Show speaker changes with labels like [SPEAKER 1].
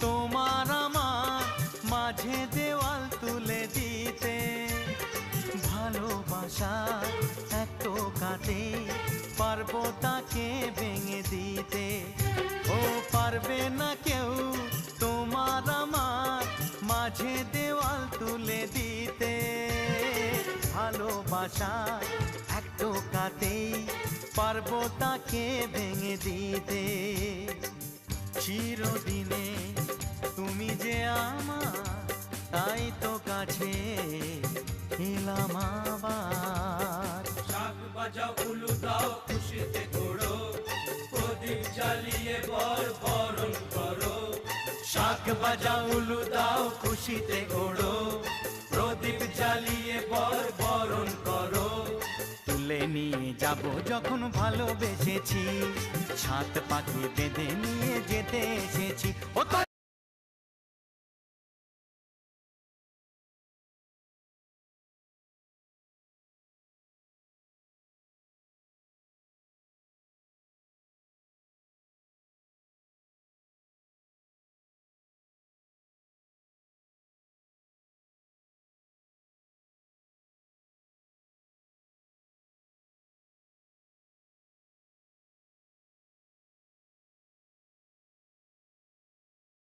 [SPEAKER 1] তোমার আমার মাঝে দেওয়াল তুলে দিতে। ভালোবাসা এক টোকাতে পারবো তাকে ভেঙে দিতে। ও পারবে না কেউ তোমার আমার মাঝে দেওয়াল তুলে দিতে। ভালোবাসা এক টোকাতেই পারবো তাকে ভেঙে দিতে। চিরদিনে তুমি যে আমার, তাই তো কাছে এলাম আবার।
[SPEAKER 2] শাক বাজাও উলু দাও খুশিতে ঘোড়ো, প্রদীপ জ্বালিয়ে বরণ করো।
[SPEAKER 1] শাক বাজাও উলু দাও খুশিতে ঘোড়ো,
[SPEAKER 2] প্রদীপ জ্বালিয়ে বরণ করো।
[SPEAKER 1] তুলে নিয়ে যাব যখন ভালোবেসেছি, ছাদ পাখি বেঁধে নিয়ে যেতে এসেছি। ও তো